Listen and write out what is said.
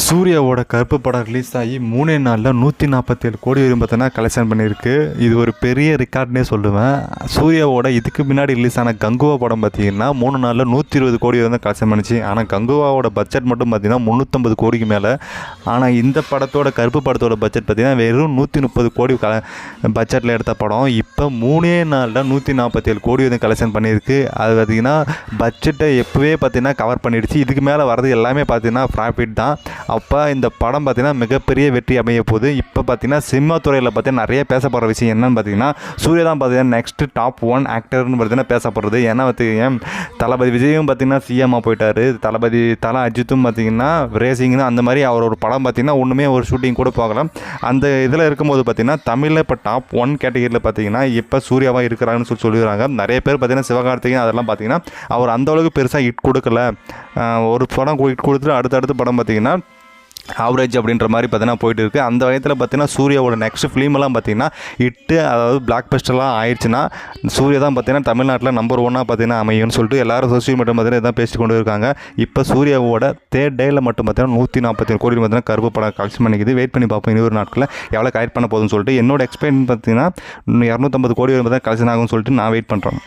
சூர்யாவோட கருப்பு படம் ரிலீஸ் ஆகி 3 நாளில் 147 கோடி வரையும் பார்த்தீங்கன்னா கலெக்ஷன் பண்ணியிருக்கு. இது ஒரு பெரிய ரெக்கார்ட்னே சொல்லுவேன். சூர்யாவோட இதுக்கு முன்னாடி ரிலீஸ் ஆன கங்குவா படம் பார்த்தீங்கன்னா 3 நாளில் 120 கோடி வந்து கலெக்ஷன் பண்ணிச்சு. ஆனால் கங்குவாவோட பட்ஜெட் மட்டும் பார்த்தீங்கன்னா 350 கோடிக்கு மேலே. ஆனால் இந்த படத்தோட கருப்பு படத்தோட பட்ஜெட் பார்த்தீங்கன்னா வெறும் 130 கோடி பட்ஜெட்டில் எடுத்த படம் இப்போ 3 நாளில் 147 கோடி வந்து கலெக்ஷன் பண்ணியிருக்கு. அது பார்த்திங்கன்னா பட்ஜெட்டை எப்போவே பார்த்தீங்கன்னா கவர் பண்ணிடுச்சு. இதுக்கு மேலே வரது எல்லாமே பார்த்தீங்கன்னா ப்ராஃபிட் தான். அப்போ இந்த படம் பார்த்திங்கன்னா மிகப்பெரிய வெற்றி அமைய போகுது. இப்போ பார்த்திங்கன்னா சினிமா துறையில் பார்த்தீங்கன்னா நிறைய பேசப்படுற விஷயம் என்னென்னு பார்த்தீங்கன்னா சூர்யா தான் பார்த்தீங்கன்னா நெக்ஸ்ட்டு டாப் 1 ஆக்டர்னு பார்த்தீங்கன்னா பேசப்படுறது. ஏன்னா பார்த்தீங்கன்னா தளபதி விஜயும் பார்த்திங்கன்னா சிஎம்மாக போயிட்டார். தலை அஜித்தும் பார்த்திங்கன்னா ரேசிங்னு அந்த மாதிரி அவர் ஒரு படம் பார்த்திங்கன்னா ஒன்றுமே ஒரு ஷூட்டிங் கூட போகலாம். அந்த இதில் இருக்கும்போது பார்த்திங்கன்னா தமிழில் இப்போ டாப் 1 கேட்டகரியில் பார்த்திங்கன்னா இப்போ சூர்யாவாக இருக்கிறாங்கன்னு சொல்லிடுறாங்க. நிறைய பேர் பார்த்திங்கன்னா சிவகார்த்திகேயன் அதெல்லாம் பார்த்திங்கன்னா அவர் அந்தளவுக்கு பெருசாக ஹிட் கொடுக்கல. ஒரு படம் ஹிட் கொடுத்துட்டு அடுத்தடுத்த படம் பார்த்திங்கன்னா ஆவரேஜ் அப்படின்ற மாதிரி பார்த்தீங்கன்னா போயிட்டு இருக்குது. அந்த வயத்தில் பார்த்தீங்கன்னா சூர்யாவோட நெக்ஸ்ட் ஃபிலிமெல்லாம் பார்த்தீங்கன்னா ஹிட்டு, அதாவது பிளாக் பஸ்டர்லாம் ஆயிடுச்சுன்னா சூர்யா தான் பார்த்தீங்கன்னா தமிழ்நாட்டில் நம்பர் 1 பார்த்தீங்கன்னா அமையும்னு சொல்லிட்டு எல்லாரும் சோசியல் மீடியா பார்த்தீங்கன்னா இதான் பேசி கொண்டு இருக்காங்க. இப்போ சூர்யாவோட 3rd டேயில் மட்டும் பார்த்தீங்கன்னா 147 கோடி பார்த்தீங்கன்னா கருப்பு படம் கலெக்ஷன் பண்ணிக்குது. வெயிட் பண்ணி பார்ப்போம் இன்னொரு நாட்களில் எவ்வளோ கலெக்ட் பண்ண போகுதுன்னு சொல்லிட்டு. என்னோட எக்ஸ்பெக்ட் பார்த்தீங்கன்னா 250 கோடி பார்த்தீங்கன்னா கலெக்ஷன் ஆகும்னு சொல்லிட்டு நான் வெயிட் பண்ணுறேன்.